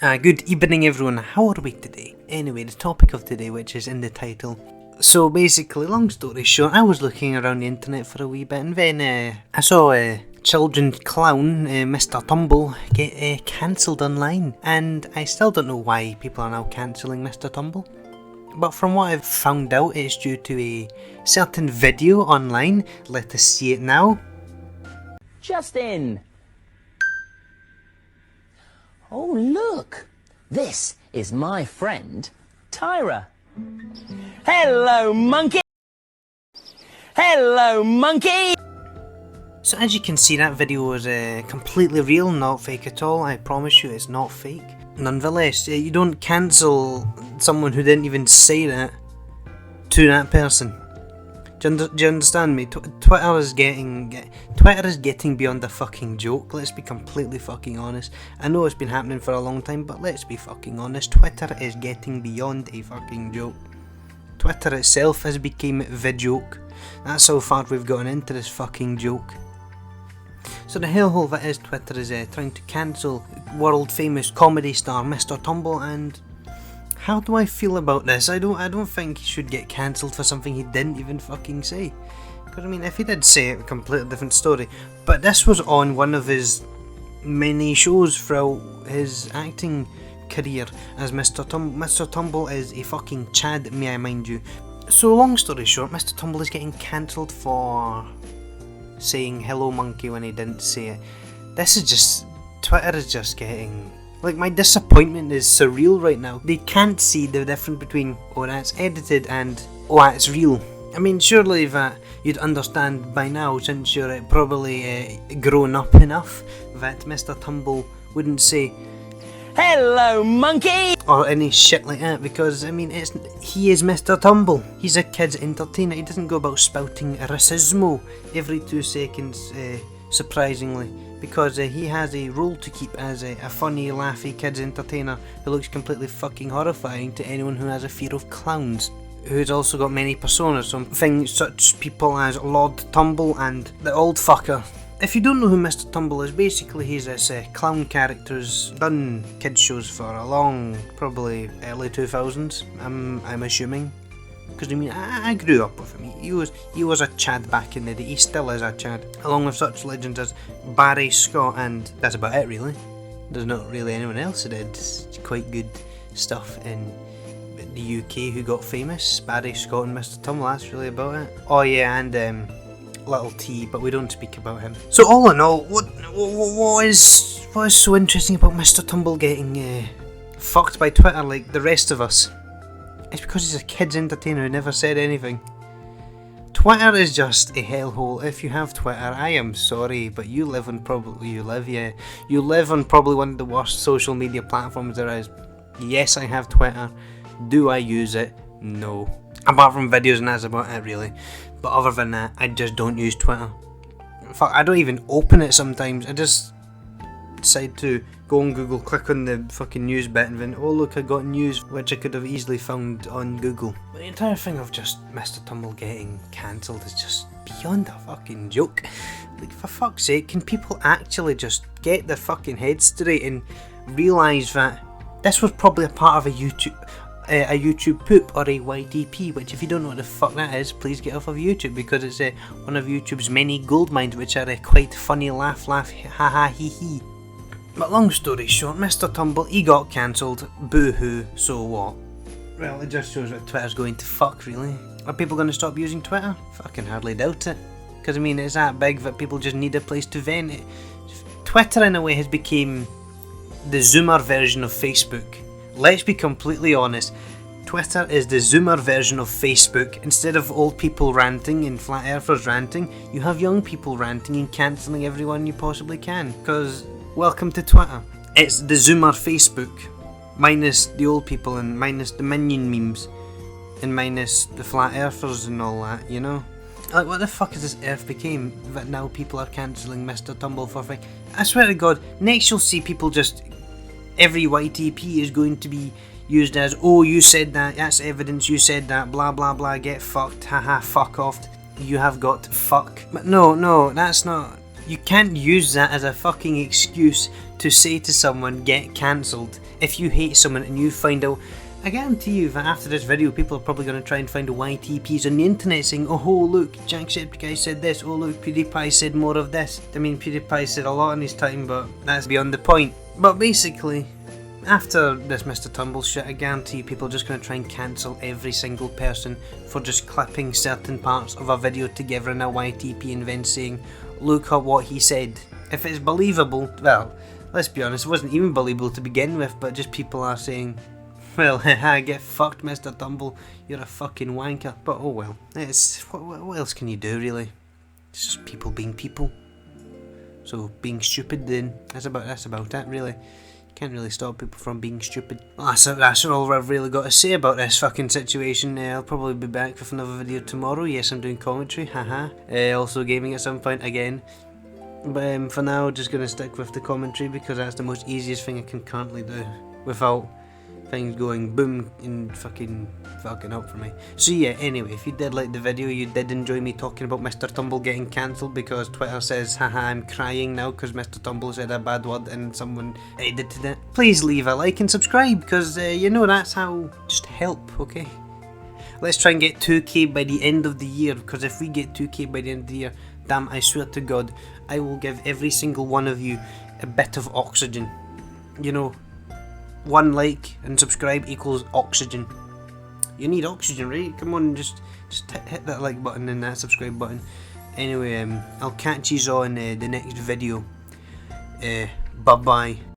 Good evening everyone, how are we today? Anyway, the topic of today, which is in the title. So basically, long story short, I was looking around the internet for a wee bit and then I saw a children's clown, Mr Tumble, get cancelled online. And I still don't know why people are now cancelling Mr Tumble. But from what I've found out, it's due to a certain video online. Let us see it now. Justin! Oh, look! This is my friend, Tyra. Hello, monkey! Hello, monkey! So as you can see, that video was completely real, not fake at all. I promise you it's not fake. Nonetheless, you don't cancel someone who didn't even say that to that person. Do you understand me? Twitter is getting beyond a fucking joke. Let's be completely fucking honest. I know it's been happening for a long time, but let's be fucking honest. Twitter is getting beyond a fucking joke. Twitter itself has become the joke. That's how far we've gotten into this fucking joke. So the hellhole that is Twitter is trying to cancel world famous comedy star Mr Tumble, and how do I feel about this? I don't think he should get cancelled for something he didn't even fucking say. Because I mean, if he did say it, a completely different story. But this was on one of his many shows throughout his acting career as Mr Tumble. Mr Tumble is a fucking Chad, may I mind you. So long story short, Mr Tumble is getting cancelled for saying hello monkey when he didn't say it. This is just, Twitter is just getting, like, my disappointment is surreal right now. They can't see the difference between, oh that's edited and, oh that's real. I mean, surely that you'd understand by now, since you're probably grown up enough, that Mr Tumble wouldn't say Hello, monkey! or any shit like that, because I mean, he is Mr Tumble. He's a kid's entertainer. He doesn't go about spouting racismo every 2 seconds, surprisingly, because he has a role to keep as a funny, laughy kid's entertainer who looks completely fucking horrifying to anyone who has a fear of clowns. Who's also got many personas, some things such people as Lord Tumble and the Old Fucker. If you don't know who Mr Tumble is, basically he's this clown character who's done kids shows for a long, probably early 2000s, I'm assuming. Because I mean, I grew up with him. He was a Chad back in the day. He still is a Chad, along with such legends as Barry Scott, and that's about it really. There's not really anyone else who did quite good stuff in the UK who got famous. Barry Scott and Mr Tumble, that's really about it. Oh yeah, and Little T, but we don't speak about him. So all in all, what is so interesting about Mr Tumble getting fucked by Twitter like the rest of us? It's because he's a kid's entertainer who never said anything. Twitter is just a hellhole. If you have Twitter, I am sorry, but you live on probably one of the worst social media platforms there is. Yes, I have Twitter. Do I use it? No. Apart from videos, and that's about it really. But other than that, I just don't use Twitter. Fuck, I don't even open it sometimes. I just decide to go on Google, click on the fucking news bit, and then, oh look, I got news, which I could have easily found on Google. But the entire thing of just Mr Tumble getting cancelled is just beyond a fucking joke. Like, for fuck's sake, can people actually just get their fucking heads straight and realise that this was probably a part of a YouTube poop or a YDP, which if you don't know what the fuck that is, please get off of YouTube, because it's one of YouTube's many gold mines, which are quite funny, laugh, haha, hee hee. But long story short, Mr Tumble, he got cancelled, boo-hoo, so what? Well, it just shows that Twitter's going to fuck, really. Are people going to stop using Twitter? Fucking hardly doubt it. Because I mean, it's that big that people just need a place to vent. Twitter in a way has become the Zoomer version of Facebook. Let's be completely honest, Twitter is the Zoomer version of Facebook. Instead of old people ranting and flat earthers ranting, you have young people ranting and cancelling everyone you possibly can. Because, welcome to Twitter. It's the Zoomer Facebook. Minus the old people and minus the minion memes. And minus the flat earthers and all that, you know? Like, what the fuck is this earth became that now people are cancelling Mr Tumble for thing? I swear to God, next you'll see people just... Every YTP is going to be used as, oh, you said that, that's evidence, you said that, blah blah blah, get fucked, haha, fuck off, you have got fuck. But no, that's not, you can't use that as a fucking excuse to say to someone, get cancelled. If you hate someone and you find out, I guarantee you that after this video people are probably going to try and find a YTPs on the internet saying, oh look, Jacksepticeye said this, oh look, PewDiePie said more of this. I mean, PewDiePie said a lot in his time, but that's beyond the point. But basically, after this Mr Tumble shit, I guarantee you people are just going to try and cancel every single person for just clipping certain parts of a video together in a YTP and then saying, look at what he said. If it's believable, well, let's be honest, it wasn't even believable to begin with, but just people are saying, well, haha, get fucked, Mr Tumble, you're a fucking wanker. But oh well, it's what else can you do, really? It's just people being people. So being stupid, then that's about it, really. You can't really stop people from being stupid. Well, that's all I've really got to say about this fucking situation. I'll probably be back with another video tomorrow. Yes, I'm doing commentary, haha. Also gaming at some point again. But for now, just gonna stick with the commentary because that's the most easiest thing I can currently do without things going boom and fucking up for me. So yeah, anyway, if you did like the video, you did enjoy me talking about Mr Tumble getting cancelled because Twitter says, haha, I'm crying now because Mr Tumble said a bad word and someone edited it. Please leave a like and subscribe because you know that's how, just help, okay? Let's try and get 2k by the end of the year, because if we get 2k by the end of the year, damn, I swear to God, I will give every single one of you a bit of oxygen. You know, 1 like and subscribe equals oxygen. You need oxygen, right? Come on, just hit that like button and that subscribe button. Anyway, I'll catch you on the next video. Bye bye.